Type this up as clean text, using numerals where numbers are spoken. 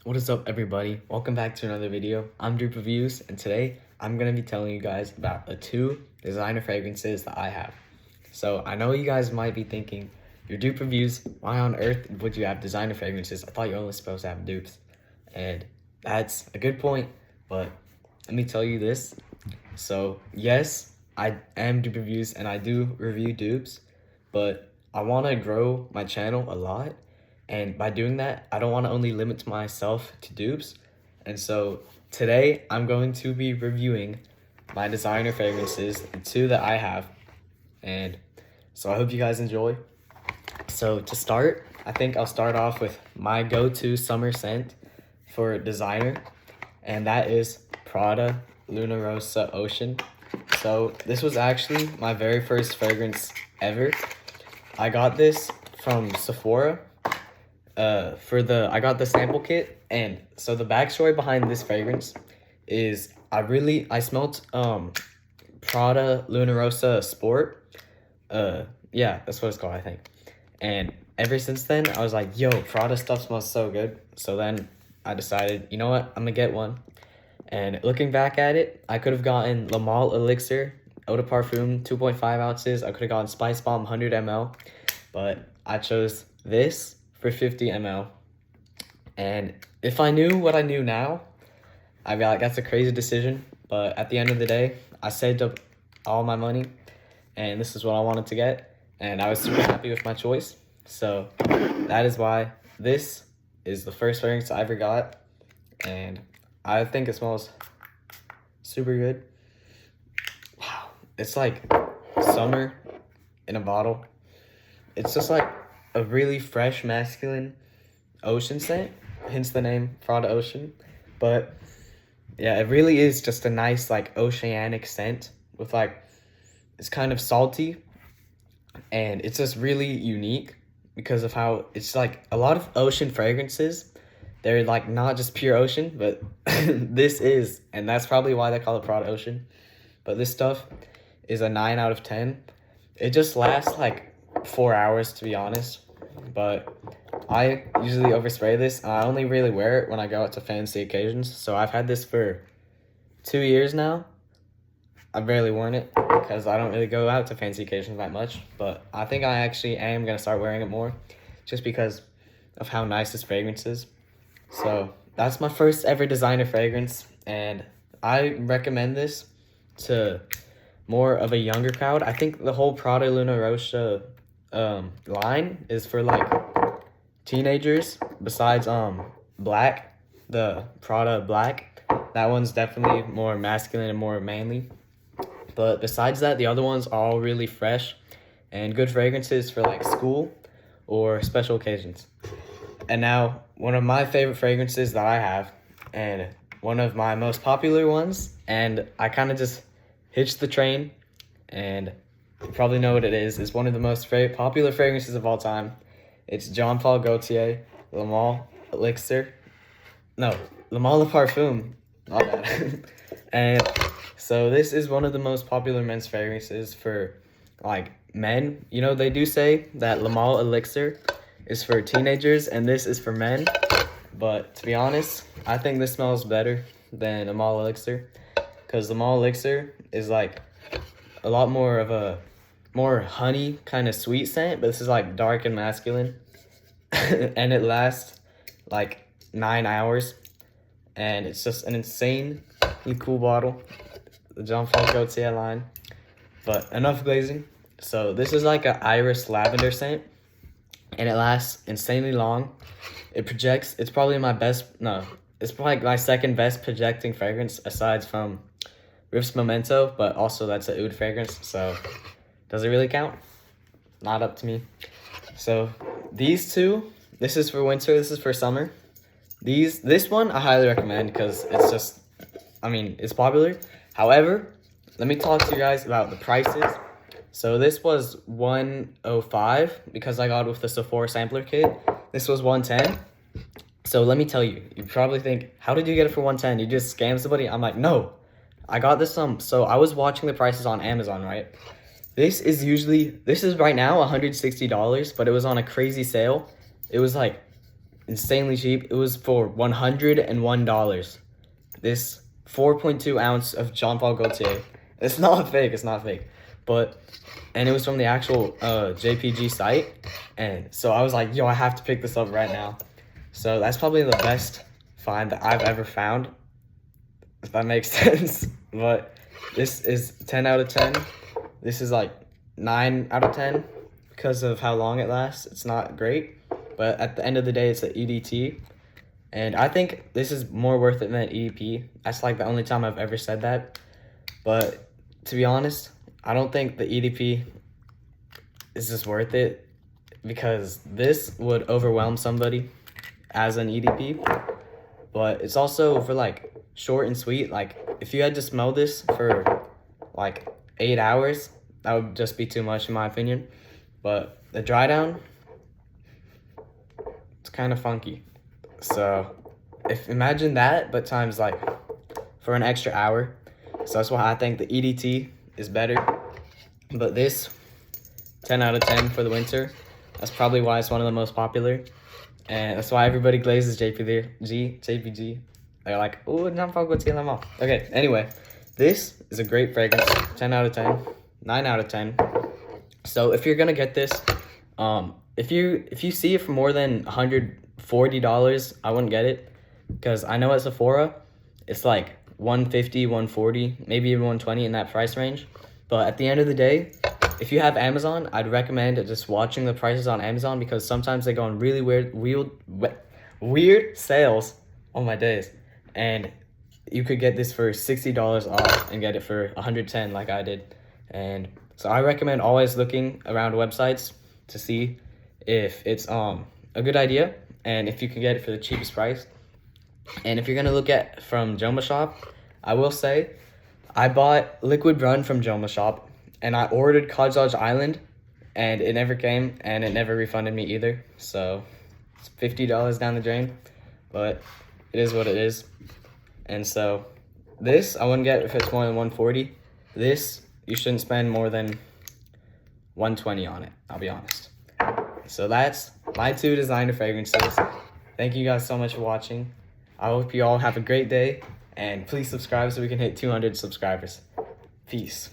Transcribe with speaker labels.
Speaker 1: What is up, everybody? Welcome back to another video. I'm Dupe Reviews, and today I'm going to be telling you guys about the two designer fragrances that I have. So I know you guys might be thinking, you're Dupe Reviews, why on earth would you have designer fragrances? I thought you're only supposed to have dupes. And that's a good point, but let me tell you this. So yes, I am Dupe Reviews and I do review dupes, but I want to grow my channel a lot. And by doing that, I don't want to only limit myself to dupes. And so today I'm going to be reviewing my designer fragrances, the two that I have. And so I hope you guys enjoy. So to start, I think I'll start off with my go-to summer scent for designer, and that is Prada Luna Rossa Ocean. So this was actually my very first fragrance ever. I got this from Sephora. I got the sample kit, and so the backstory behind this fragrance is I smelt Prada Luna Rossa Sport. Yeah, that's what it's called, I think. And ever since then, I was like, yo, Prada stuff smells so good. So then I decided, you know what, I'm gonna get one. And looking back at it, I could have gotten Le Male Elixir Eau de Parfum 2.5 ounces. I could have gotten Spice Bomb 100 ml, but I chose this for 50 ml. And if I knew what I knew now, I'd be like, that's a crazy decision. But at the end of the day, I saved up all my money, and this is what I wanted to get. And I was super happy with my choice. So that is why this is the first fragrance I ever got. And I think it smells super good. Wow. It's like summer in a bottle. It's just like a really fresh, masculine ocean scent, hence the name Prada Ocean. But yeah, it really is just a nice like oceanic scent with like, it's kind of salty, and it's just really unique because of how it's like a lot of ocean fragrances, they're like not just pure ocean, but this is, and that's probably why they call it Prada Ocean. But this stuff is a 9 out of 10. It just lasts like 4 hours, to be honest. But I usually overspray this, and I only really wear it when I go out to fancy occasions. So I've had this for 2 years now. I've barely worn it because I don't really go out to fancy occasions that much. But I think I actually am going to start wearing it more just because of how nice this fragrance is. So that's my first ever designer fragrance, and I recommend this to more of a younger crowd. I think the whole Prada Luna Rossa line is for like teenagers, besides Black, the Prada Black. That one's definitely more masculine and more manly. But besides that, the other ones are all really fresh and good fragrances for like school or special occasions. And now, one of my favorite fragrances that I have, and one of my most popular ones, and I kind of just hitched the train, and you probably know what it is. It's one of the most popular fragrances of all time. It's Jean Paul Gaultier Le Male Elixir. No, Le Male Parfum. My bad. And so this is one of the most popular men's fragrances for like men. You know, they do say that Le Male Elixir is for teenagers and this is for men. But to be honest, I think this smells better than Le Male Elixir, because Le Male Elixir is like a lot more of a more honey kind of sweet scent, but this is like dark and masculine. And it lasts like 9 hours, and it's just an insanely cool bottle, the Jean Paul Gaultier line. But enough glazing. So this is like an iris lavender scent, and it lasts insanely long. It projects, it's probably it's probably my second best projecting fragrance aside from Riff's Memento, but also that's a oud fragrance, so does it really count? Not up to me. So these two, this is for winter, this is for summer. This one I highly recommend because it's just, I mean, it's popular. However, let me talk to you guys about the prices. So this was $105 because I got it with the Sephora sampler kit. This was $110. So let me tell you, you probably think, how did you get it for $110? You just scammed somebody? I'm like, no. I got this so I was watching the prices on Amazon, right? This is right now $160, but it was on a crazy sale. It was like insanely cheap. It was for $101. This 4.2 ounce of Jean Paul Gaultier. It's not fake. It's not fake. And it was from the actual JPG site. And so I was like, yo, I have to pick this up right now. So that's probably the best find that I've ever found, if that makes sense. But this is 10 out of 10. This is like 9 out of 10 because of how long it lasts. It's not great, but at the end of the day, it's an EDT. And I think this is more worth it than EDP. That's like the only time I've ever said that. But to be honest, I don't think the EDP is just worth it, because this would overwhelm somebody as an EDP. But it's also for like short and sweet. Like if you had to smell this for like 8 hours, that would just be too much in my opinion. But the dry down, it's kind of funky. So imagine that, but times like for an extra hour. So that's why I think the EDT is better. But this, 10 out of 10 for the winter. That's probably why it's one of the most popular. And that's why everybody glazes JPG. They're like, oh, Jean Paul Gaultier Lemon. Okay, anyway, this is a great fragrance. 10 out of 10, 9 out of 10. So if you're gonna get this, if you see it for more than $140, I wouldn't get it, because I know at Sephora it's like $150, $140, maybe even $120 in that price range. But at the end of the day, if you have Amazon, I'd recommend just watching the prices on Amazon, because sometimes they go on really weird sales. Oh my days. And you could get this for $60 off and get it for $110 like I did. And so I recommend always looking around websites to see if it's a good idea and if you can get it for the cheapest price. And if you're gonna look at from Joma Shop, I will say I bought Liquid Run from Joma Shop, and I ordered Kajaj Island, and it never came, and it never refunded me either. So it's $50 down the drain, but it is what it is. And so this I wouldn't get if it's more than $140. This you shouldn't spend more than $120 on it, I'll be honest. So that's my 2 designer fragrances. Thank you guys so much for watching. I hope you all have a great day, and please subscribe so we can hit 200 subscribers. Peace.